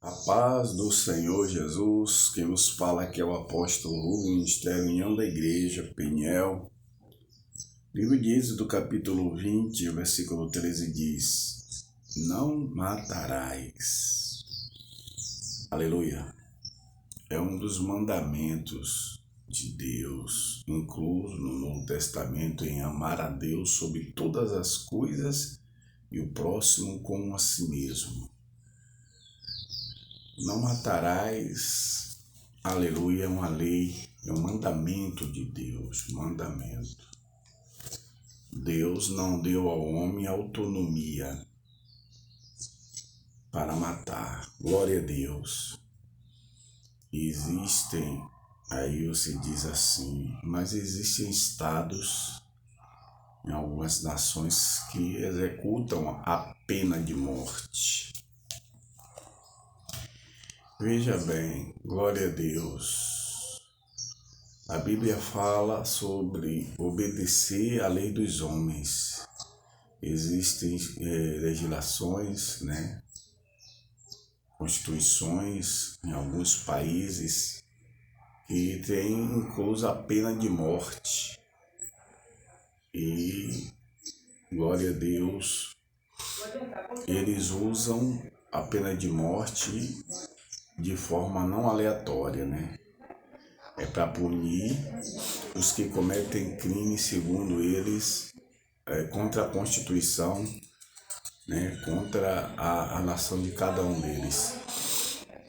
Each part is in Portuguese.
A paz do Senhor Jesus, quem nos fala aqui é o apóstolo Rubem, Ministério União da Igreja, Peniel. Livro de Êxodo, capítulo 20, versículo 13 diz: Não matarás. Aleluia. É um dos mandamentos de Deus, incluso no Novo Testamento, em amar a Deus sobre todas as coisas e o próximo como a si mesmo. Não matarás, aleluia, é uma lei, é um mandamento de Deus, mandamento. Deus não deu ao homem autonomia para matar, glória a Deus. Existem, aí você diz assim, mas existem estados em algumas nações que executam a pena de morte. Veja bem, glória a Deus. A Bíblia fala sobre obedecer à lei dos homens. Existem legislações, constituições em alguns países que têm incluso a pena de morte. E, glória a Deus, eles usam a pena de morte de forma não aleatória, É para punir os que cometem crimes, segundo eles, contra a Constituição, contra a nação de cada um deles.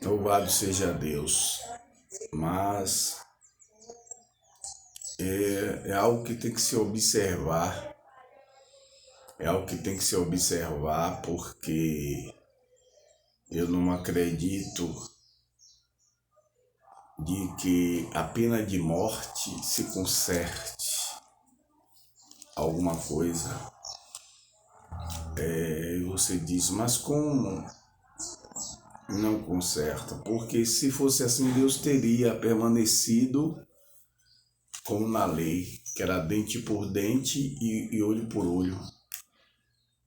Louvado seja Deus. Mas é algo que tem que se observar. É algo que tem que se observar, porque eu não acredito de que a pena de morte se conserte alguma coisa. Você diz, mas como não conserta? Porque se fosse assim, Deus teria permanecido como na lei, que era dente por dente e olho por olho.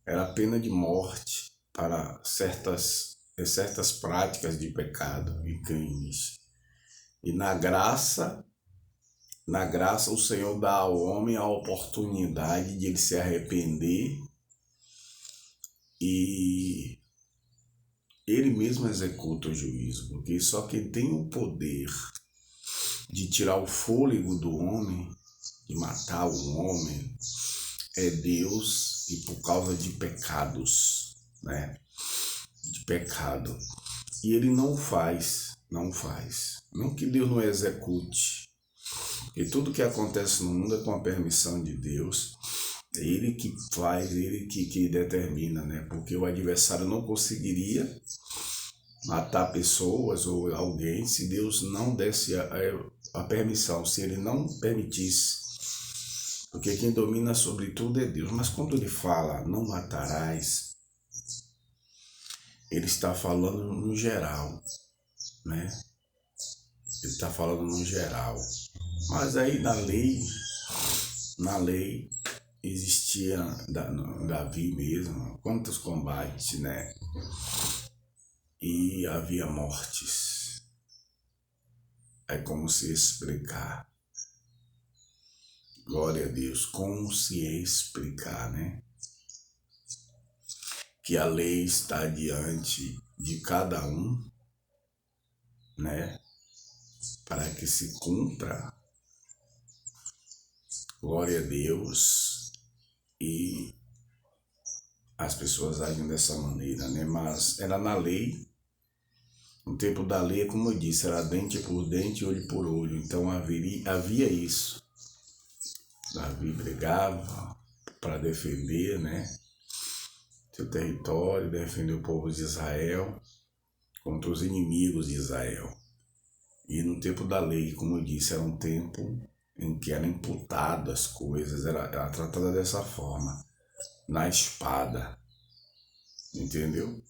Era pena de morte para certas práticas de pecado e crimes. E na graça o Senhor dá ao homem a oportunidade de ele se arrepender e ele mesmo executa o juízo, porque só quem tem o poder de tirar o fôlego do homem, de matar o homem, é Deus, e por causa de pecados, de pecado. E ele não faz. Não que Deus não execute. E tudo que acontece no mundo é com a permissão de Deus. É Ele que faz, Ele que determina, Porque o adversário não conseguiria matar pessoas ou alguém se Deus não desse a permissão, se Ele não permitisse. Porque quem domina sobre tudo é Deus. Mas quando Ele fala, não matarás, Ele está falando no geral, Ele está falando no geral. Mas aí na lei existia Davi mesmo, quantos combates, E havia mortes. É como se explicar. Glória a Deus, como se explicar, Que a lei está diante de cada um, Para que se cumpra. Glória a Deus. E as pessoas agem dessa maneira, Mas era na lei. No tempo da lei, como eu disse, era dente por dente, olho por olho. Então havia isso. Davi brigava para defender, seu território, defender o povo de Israel contra os inimigos de Israel. E no tempo da lei, como eu disse, era um tempo em que era imputado as coisas, era tratada dessa forma, na espada, entendeu?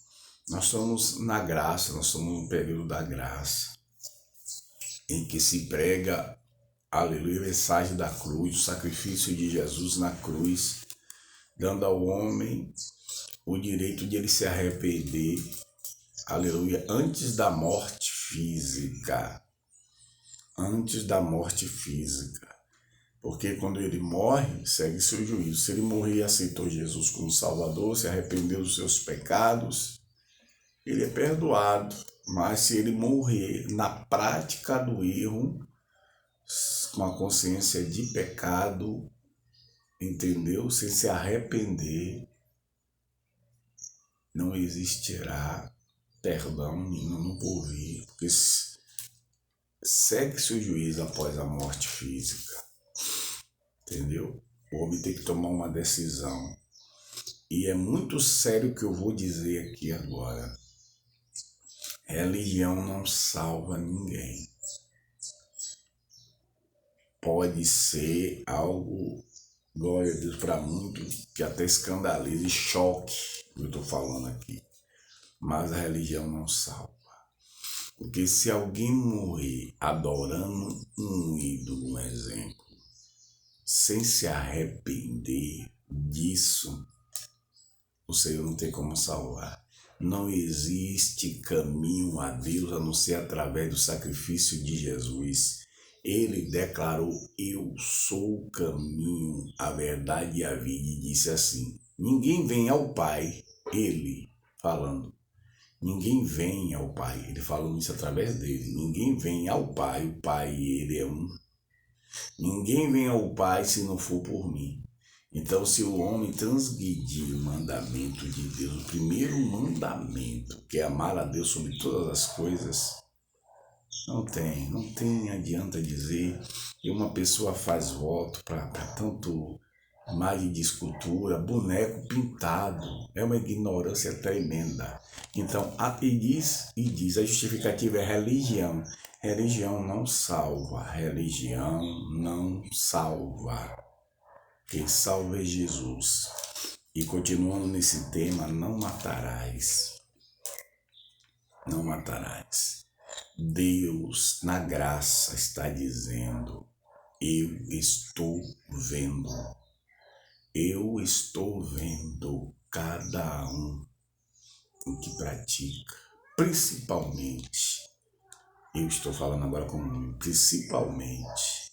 Nós estamos na graça, nós estamos no período da graça, em que se prega, aleluia, a mensagem da cruz, o sacrifício de Jesus na cruz, dando ao homem o direito de ele se arrepender aleluia, antes da morte física. Antes da morte física. Porque quando ele morre, segue seu juízo. Se ele morrer e aceitou Jesus como Salvador, se arrependeu dos seus pecados, ele é perdoado. Mas se ele morrer na prática do erro, com a consciência de pecado, entendeu? Sem se arrepender, não existirá perdão nenhum no porvir, porque segue seu juízo após a morte física, entendeu? O homem tem que tomar uma decisão. E é muito sério o que eu vou dizer aqui agora. Religião não salva ninguém. Pode ser algo, glória a Deus, para muitos, que até escandaliza e choque o que eu estou falando aqui. Mas a religião não salva. Porque se alguém morrer adorando um ídolo, um exemplo, sem se arrepender disso, o Senhor não tem como salvar. Não existe caminho a Deus a não ser através do sacrifício de Jesus. Ele declarou: eu sou o caminho, a verdade e a vida, e disse assim: ninguém vem ao Pai, ele falando. Ninguém vem ao Pai, ele falou isso através dele. Ninguém vem ao Pai, o Pai e ele é um. Ninguém vem ao Pai se não for por mim. Então, se o homem transgredir o mandamento de Deus, o primeiro mandamento, que é amar a Deus sobre todas as coisas, não tem adianta dizer que uma pessoa faz voto para tanto imagem de escultura, boneco pintado, é uma ignorância tremenda. Então, e diz, a justificativa é religião. Religião não salva, religião não salva. Quem salva é Jesus. E continuando nesse tema, não matarás. Não matarás. Deus, na graça, está dizendo: eu estou vendo. Eu estou vendo cada um o que pratica. Principalmente, eu estou falando agora como principalmente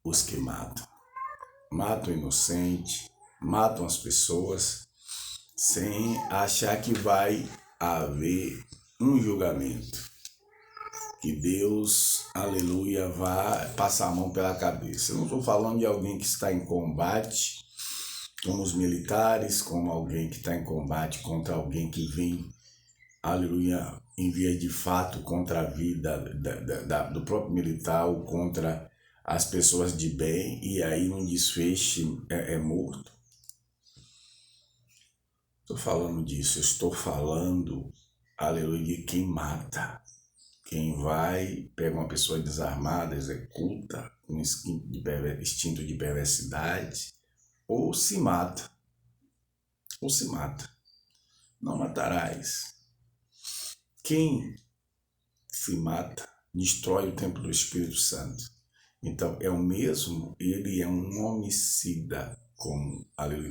os que matam. Matam o inocente, matam as pessoas sem achar que vai haver um julgamento. Que Deus, aleluia, vai passar a mão pela cabeça. Eu não estou falando de alguém que está em combate, como os militares, como alguém que está em combate contra alguém que vem, aleluia, em via de fato contra a vida do próprio militar ou contra as pessoas de bem, e aí num desfecho é morto. Estou falando disso, estou falando, aleluia, de quem mata. Quem vai, pega uma pessoa desarmada, executa com instinto de perversidade, ou se mata. Ou se mata. Não matarás. Quem se mata destrói o templo do Espírito Santo. Então, é o mesmo, ele é um homicida, como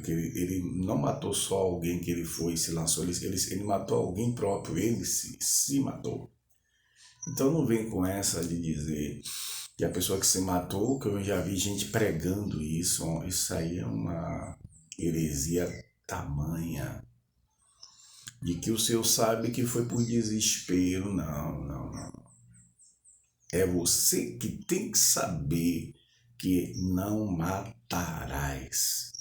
ele não matou só alguém que ele foi e se lançou, ele matou alguém próprio, ele se matou. Então não vem com essa de dizer que a pessoa que se matou, que eu já vi gente pregando isso aí é uma heresia tamanha, de que o Senhor sabe que foi por desespero. Não. É você que tem que saber que não matarás.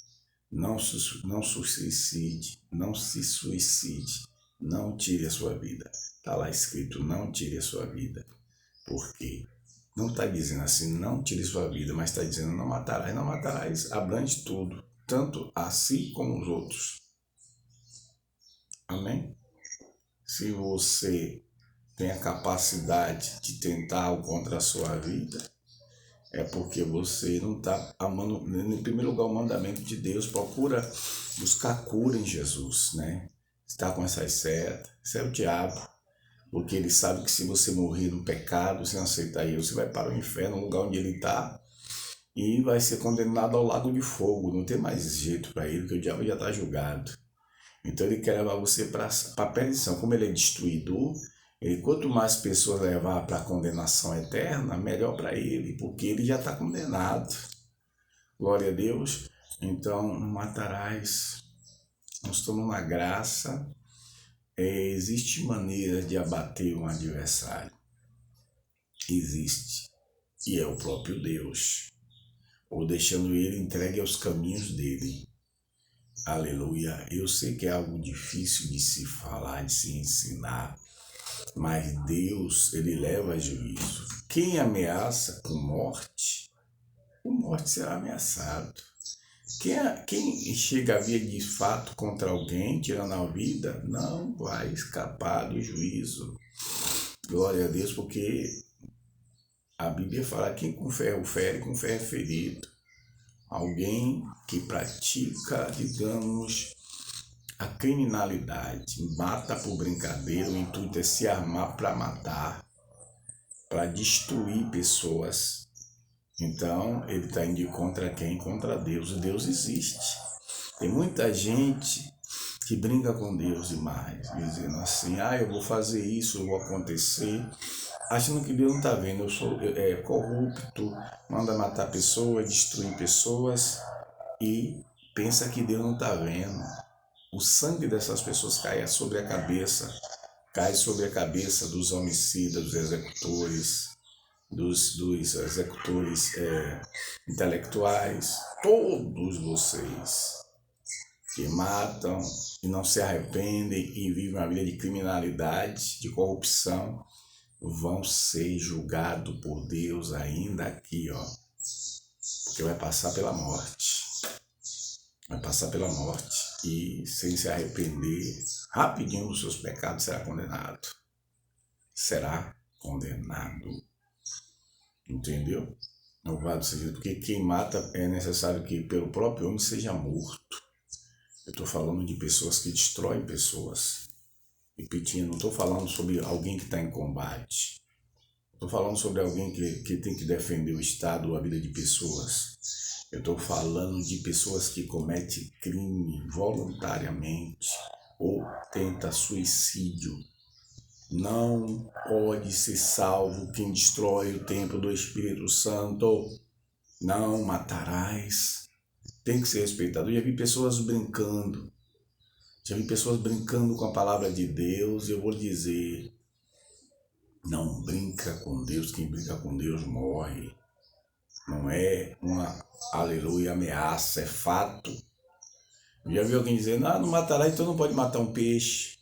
Não se suicide, não se suicide, não tire a sua vida. Está lá escrito: não tire a sua vida. Por quê? Não está dizendo assim, não tire sua vida, mas está dizendo não matarás. Não matarás abrange tudo, tanto a si como os outros. Amém? Se você tem a capacidade de tentar algo contra a sua vida, é porque você não está amando, em primeiro lugar, o mandamento de Deus. Procura buscar cura em Jesus, né? Está com essas setas, isso é o diabo, porque ele sabe que se você morrer no pecado, sem aceitar ele, você vai para o inferno, no lugar onde ele está, e vai ser condenado ao lago de fogo. Não tem mais jeito para ele, porque o diabo já está julgado. Então ele quer levar você para a perdição. Como ele é destruidor, quanto mais pessoas levar para a condenação eterna, melhor para ele, porque ele já está condenado. Glória a Deus. Então, não matarás. Nós estamos na graça. Existe maneira de abater um adversário. Existe. E é o próprio Deus. Ou deixando ele entregue aos caminhos dele. Aleluia. Eu sei que é algo difícil de se falar, de se ensinar. Mas Deus, ele leva a juízo. Quem ameaça com morte, com morte será ameaçado. Quem chega a vir de fato contra alguém, tirando a vida, não vai escapar do juízo. Glória a Deus, porque a Bíblia fala que quem com ferro fere, com ferro é ferido. Alguém que pratica, digamos, a criminalidade, mata por brincadeira, o intuito é se armar para matar, para destruir pessoas. Então, ele está indo contra quem? Contra Deus. E Deus existe. Tem muita gente que brinca com Deus demais, dizendo assim, eu vou fazer isso, eu vou acontecer, achando que Deus não está vendo. Eu sou corrupto, manda matar pessoas, destruir pessoas e pensa que Deus não está vendo. O sangue dessas pessoas cai sobre a cabeça dos homicidas, dos executores, dos executores intelectuais, todos vocês que matam e não se arrependem e vivem uma vida de criminalidade, de corrupção, vão ser julgados por Deus ainda aqui, porque vai passar pela morte. Vai passar pela morte e, sem se arrepender, rapidinho dos seus pecados, será condenado. Será condenado. Entendeu? Louvado seja Deus, porque quem mata é necessário que pelo próprio homem seja morto. Eu estou falando de pessoas que destroem pessoas. Repetindo, não estou falando sobre alguém que está em combate. Estou falando sobre alguém que tem que defender o Estado ou a vida de pessoas. Eu estou falando de pessoas que cometem crime voluntariamente ou tenta suicídio. Não pode ser salvo quem destrói o templo do Espírito Santo. Não matarás. Tem que ser respeitado. Eu já vi pessoas brincando. Com a palavra de Deus. Eu vou dizer, não brinca com Deus. Quem brinca com Deus morre. Não é uma, aleluia, ameaça, é fato. Eu já vi alguém dizendo, não matará, então não pode matar um peixe.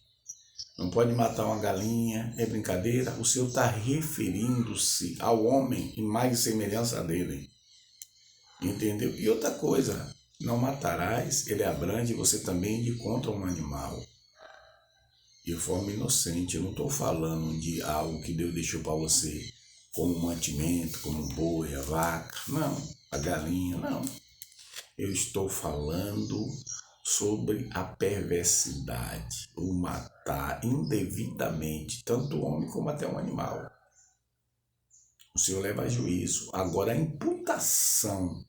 Não pode matar uma galinha, é brincadeira. O Senhor está referindo-se ao homem em mais semelhança dele. Entendeu? E outra coisa, não matarás, ele abrange você também de contra um animal. De forma inocente, eu não estou falando de algo que Deus deixou para você, como mantimento, como o boi, a vaca, não, a galinha, não. Eu estou falando sobre a perversidade, o matar indevidamente, tanto o homem como até um animal. O Senhor leva a juízo. Agora a imputação,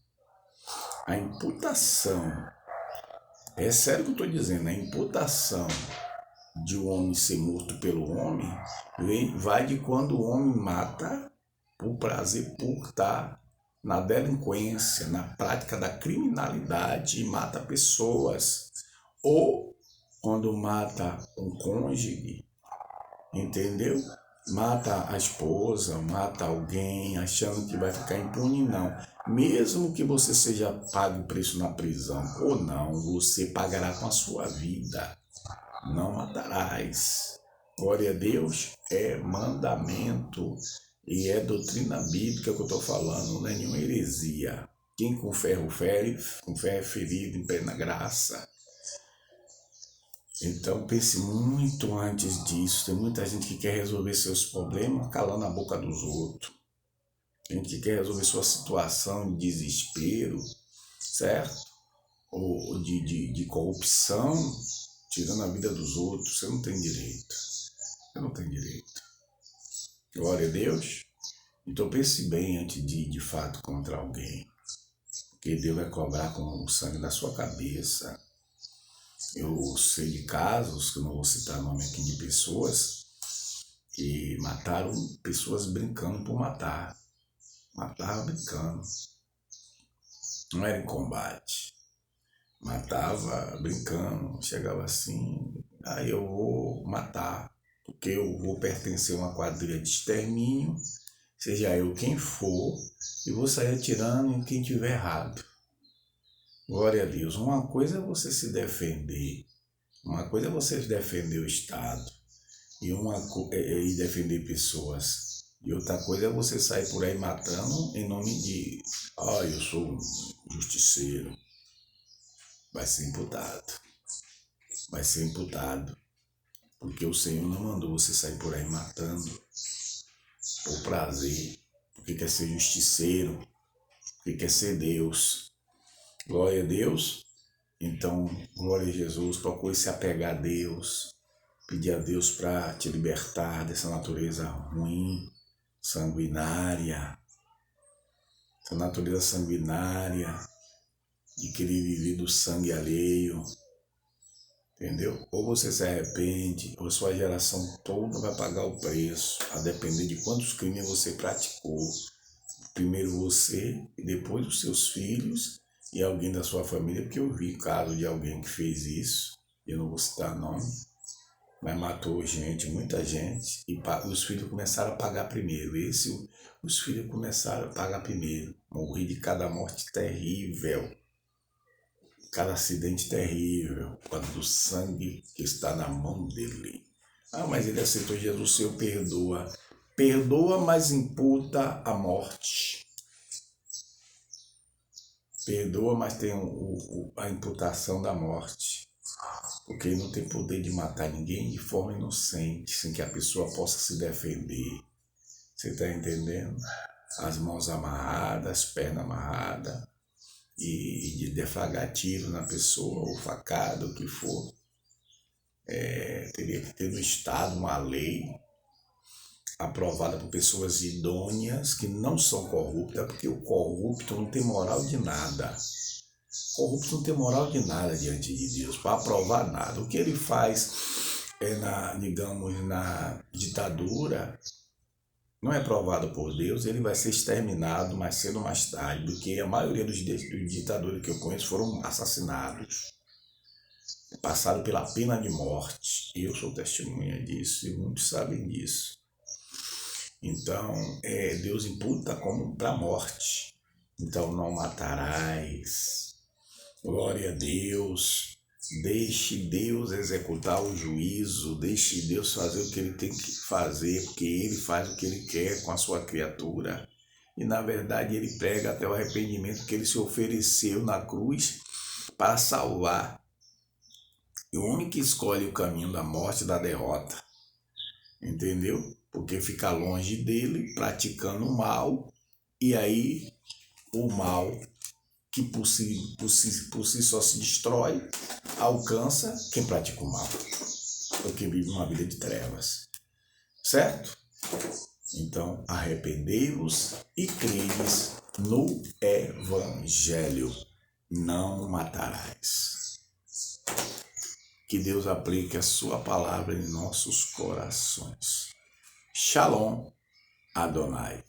é sério que eu estou dizendo, a imputação de um homem ser morto pelo homem, vai de quando o homem mata por prazer, por estar na delinquência, na prática da criminalidade e mata pessoas. Ou quando mata um cônjuge, entendeu? Mata a esposa, mata alguém, achando que vai ficar impune, não. Mesmo que você seja pago o preço na prisão ou não, você pagará com a sua vida. Não matarás. Glória a Deus, é mandamento e é doutrina bíblica que eu estou falando, não é nenhuma heresia. Quem com ferro fere, com ferro é ferido em plena graça. Então pense muito antes disso. Tem muita gente que quer resolver seus problemas calando a boca dos outros. Gente que quer resolver sua situação de desespero, certo? Ou de corrupção, tirando a vida dos outros. Você não tem direito. Você não tem direito. Glória a Deus. Então pense bem antes de fato contra alguém. Porque Deus vai cobrar com o sangue da sua cabeça. Eu sei de casos, que eu não vou citar nome aqui, de pessoas que mataram pessoas brincando por matar. Matava brincando. Não era em combate. Matava brincando. Chegava assim, aí eu vou matar, porque eu vou pertencer a uma quadrilha de extermínio, seja eu quem for, e vou sair atirando em quem tiver errado. Glória a Deus. Uma coisa é você se defender. Uma coisa é você defender o Estado e defender pessoas. E outra coisa é você sair por aí matando em nome de, eu sou um justiceiro. Vai ser imputado. Vai ser imputado. Porque o Senhor não mandou você sair por aí matando por prazer, porque quer ser justiceiro, porque quer ser Deus. Glória a Deus. Então, glória a Jesus, procure se apegar a Deus, pedir a Deus para te libertar dessa natureza ruim, sanguinária, essa natureza sanguinária de querer viver do sangue alheio, entendeu? Ou você se arrepende, ou sua geração toda vai pagar o preço, a depender de quantos crimes você praticou. Primeiro você, e depois os seus filhos e alguém da sua família, porque eu vi caso de alguém que fez isso, eu não vou citar nome, mas matou gente, muita gente, e os filhos começaram a pagar primeiro. Os filhos começaram a pagar primeiro. Morri de cada morte terrível, cada acidente terrível, por causa do sangue que está na mão dele. Mas ele aceitou Jesus, o Senhor perdoa. Perdoa, mas imputa a morte. Perdoa, mas tem a imputação da morte. Porque ele não tem poder de matar ninguém de forma inocente, sem que a pessoa possa se defender. Você está entendendo? As mãos amarradas, as pernas amarradas, e de deflagrar tiro na pessoa, ou facada, o que for. Teria que ter no Estado uma lei aprovada por pessoas idôneas que não são corruptas, porque o corrupto não tem moral de nada. O corrupto não tem moral de nada diante de Deus, para aprovar nada. O que ele faz na ditadura, não é aprovado por Deus, ele vai ser exterminado mais cedo ou mais tarde, porque a maioria dos ditadores que eu conheço foram assassinados, passaram pela pena de morte. Eu sou testemunha disso e muitos sabem disso. Então, Deus imputa como para a morte. Então, não matarás. Glória a Deus. Deixe Deus executar o juízo. Deixe Deus fazer o que ele tem que fazer, porque ele faz o que ele quer com a sua criatura. E, na verdade, ele prega até o arrependimento, que ele se ofereceu na cruz para salvar. E o homem que escolhe o caminho da morte e da derrota, entendeu? Porque fica longe dele, praticando o mal, e aí o mal, que por si só se destrói, alcança quem pratica o mal, porque vive uma vida de trevas, certo? Então, arrependei-vos e credes no Evangelho, não matarás. Que Deus aplique a sua palavra em nossos corações. Shalom Adonai.